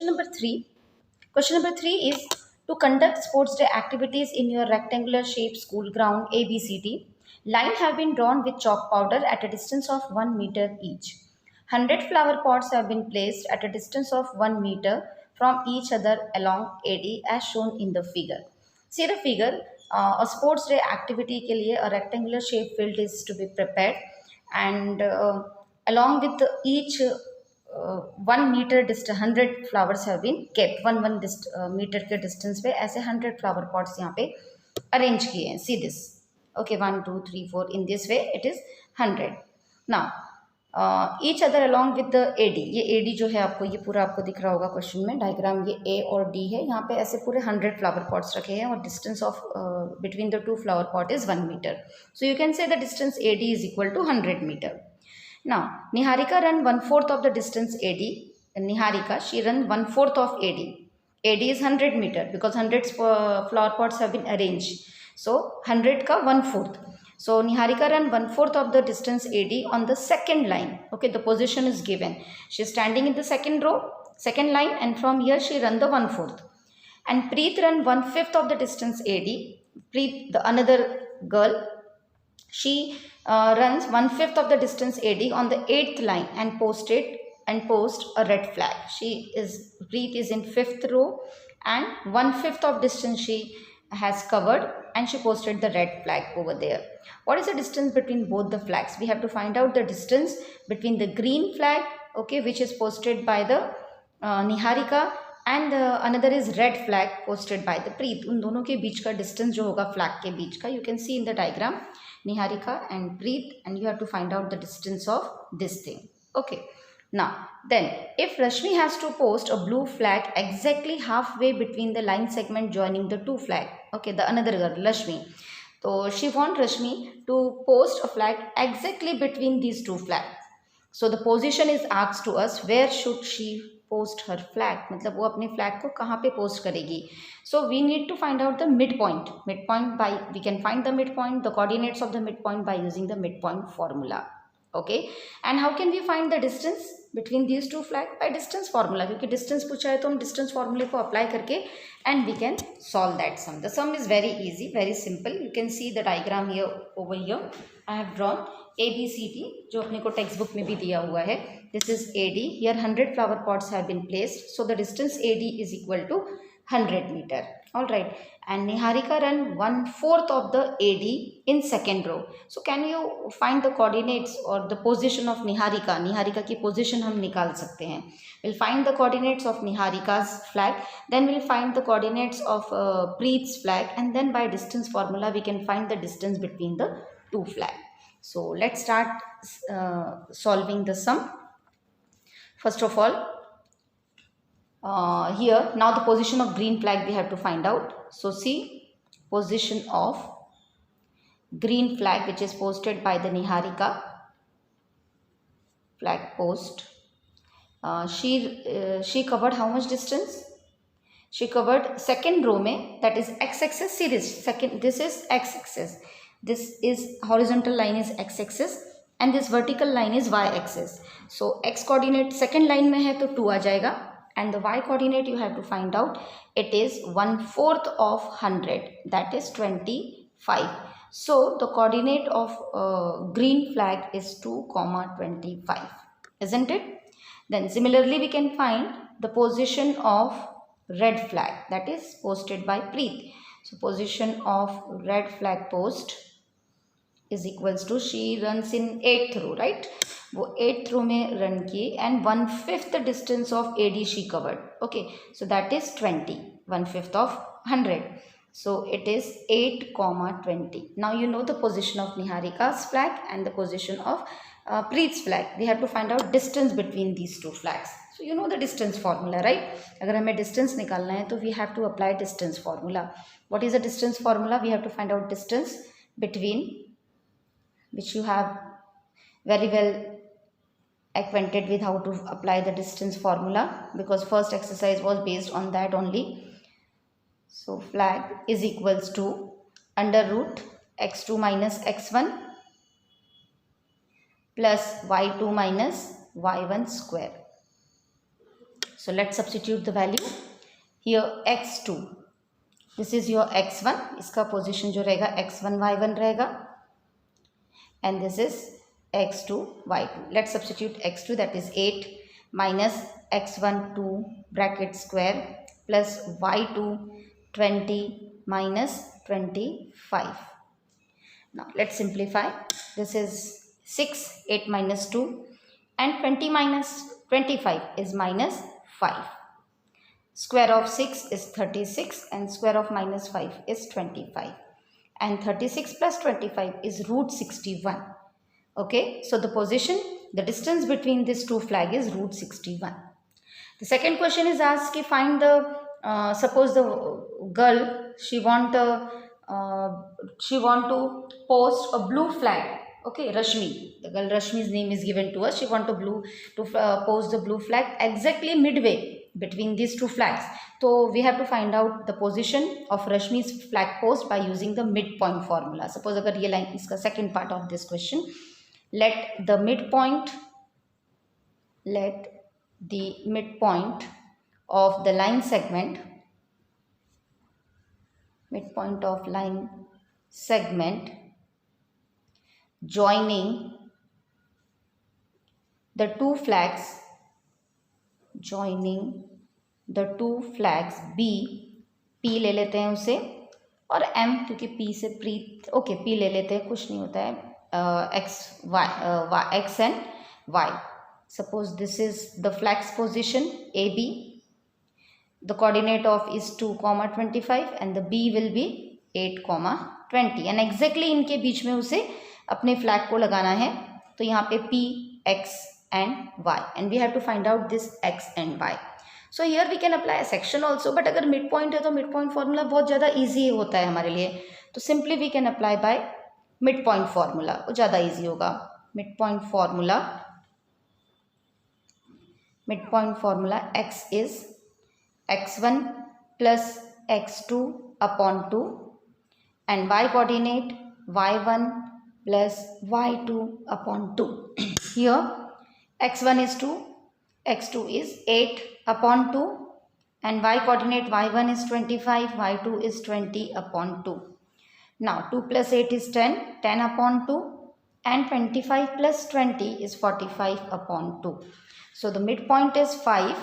Number three. Question number three is to conduct sports day activities in your rectangular shaped school ground ABCD. Lines have been drawn with chalk powder at a distance of 1 meter each. 100 flower pots have been placed at a distance of 1 meter from each other along AD as shown in the figure. See the figure. A sports day activity के लिए a rectangular shaped field is to be prepared and along with each 1 meter distance 100 flowers have been kept meter के distance पे ऐसे 100 flower pots यहाँ पे arrange किए हैं see this okay 1 2 3 4 in this way it is 100 now each other along with the AD ये AD जो है आपको ये पूरा आपको दिख रहा होगा क्वेश्चन में डायग्राम ये A और D है यहाँ पे ऐसे पूरे 100 फ्लावर पॉट्स रखे हैं और distance of between the two flower pot is 1 meter so you can say the distance AD is equal to 100 meter. Now, Niharika ran 1/4 of the distance AD. Niharika, she ran 1/4 of AD. AD is 100 meter because 100 flower pots have been arranged. So, 100 ka 1/4. So, Niharika ran 1/4 of the distance AD on the second line. Okay, the position is given. She is standing in the second row, second line, and from here she ran the 1/4. And Preet ran 1/5 of the distance AD. Preet, the another girl, she runs 1/5 of the distance AD on the 8th line and post a red flag. Preet is in 5th row and 1/5 of distance she has covered and she posted the red flag over there. What is the distance between both the flags? We have to find out the distance between the green flag, okay, which is posted by the Niharika and another is red flag posted by the Preet. उन दोनों के बीच का distance जो होगा flag के बीच का, you can see in the diagram Niharika and Preet, and you have to find out the distance of this thing. Okay. Now, then, if Rashmi has to post a blue flag exactly halfway between the line segment joining the two flag, okay, the another girl, Rashmi. So, she wants Rashmi to post a flag exactly between these two flags. So, the position is asked to us, where should she post her flag? मतलब वो अपने flag को कहाँ पे post करेगी? So, we need to find out the midpoint. We can find the midpoint, the coordinates of the midpoint by using the midpoint formula. Okay, and how can we find the distance between these two flags? By distance formula, क्योंकि distance पूछा है तो हम distance formula को apply करके and we can solve that sum. The sum is very easy, very simple. You can see the diagram here over here. I have drawn ABCD जो अपने को text book में भी दिया हुआ है. This is AD. Here 100 flower pots have been placed. So the distance AD is equal to 100 meter. All right, and Niharika ran 1/4 of the AD in second row. So can you find the coordinates or the position of Niharika? Niharika की position हम निकाल सकते हैं. We'll find the coordinates of Niharika's flag. Then we'll find the coordinates of Preet's flag, and then by distance formula we can find the distance between the two flags. So let's start solving the sum. First of all, here now the position of green flag we have to find out. So see, position of green flag which is posted by the Niharika flag post. She covered how much distance? She covered second row में, that is x-axis. See this second, this is x-axis, this is horizontal line is x-axis and this vertical line is y-axis. So x coordinate second line में है तो 2 आ जाएगा and the y coordinate you have to find out. It is 1/4 of 100, that is 25. So the coordinate of green flag is 2,25, isn't it? Then similarly we can find the position of red flag that is posted by Preet. So position of red flag post is equals to, she runs in 8th row, right? वो 8th row में run की and 1/5 distance of AD she covered. Okay, so that is 20, 1/5 of 100. So it is 8,20. Now you know the position of Niharika's flag and the position of Preet's flag. We have to find out distance between these two flags. So you know the distance formula, right? अगर हमें distance निकालना है तो we have to apply distance formula. What is the distance formula? We have to find out distance between, which you have very well acquainted with how to apply the distance formula because first exercise was based on that only. So flag is equals to under root x2 minus x1 plus y2 minus y1 square. So let's substitute the value. Here x2, this is your x1, इसका position जो रहेगा x1 y1 रहेगा, and this is x2 y2. Let's substitute x2, that is 8 minus x1 2 bracket square plus y2 20 minus 25. Now let's simplify. This is 6, 8 minus 2, and 20 minus 25 is minus 5. Square of 6 is 36 and square of minus 5 is 25. And 36 plus 25 is root 61. Okay, so the distance between these two flags is root 61. The second question is asked to find the, suppose the girl, she want to post a blue flag. Okay, Rashmi, the girl Rashmi's name is given to us. She want to post the blue flag exactly midway between these two flags. So we have to find out the position of Rashmi's flag post by using the midpoint formula. Suppose agar ye line is the second part of this question. Let the midpoint of the line segment, joining the two flags B, P ले लेते हैं उसे, और M क्योंकि P से प्रीत, okay P ले लेते हैं, कुछ नहीं होता है, X and Y. Suppose this is the flag's position AB. The coordinate of is 2,25 and the B will be 8,20 and exactly इनके बीच में उसे अपने फ्लैग को लगाना है. तो यहाँ पे P, X and Y, and we have to find out this X and Y. So here we can apply a section also, but अगर midpoint है तो midpoint formula बहुत ज़्यादा easy होता है हमारे लिए. तो simply we can apply by midpoint formula, वो ज़्यादा easy होगा. Midpoint formula X is x1 plus x2 upon 2 and y coordinate y1 plus y2 upon 2. Here x1 is 2, x2 is 8 upon 2 and y coordinate y1 is 25, y2 is 20 upon 2. Now 2 plus 8 is 10, 10 upon 2 and 25 plus 20 is 45 upon 2. So the midpoint is 5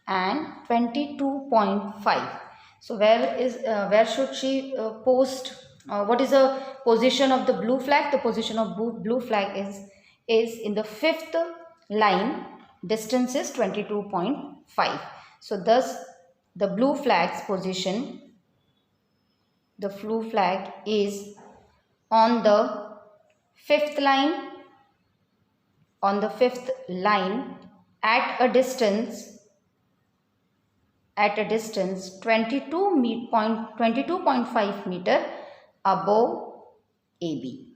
and 22.5. So where should she post? What is the position of the blue flag? The position of blue flag is in the fifth line. Distance is 22.5. So thus the blue flag's position, the blue flag is on the fifth line, at a distance 22.5 meter above AB.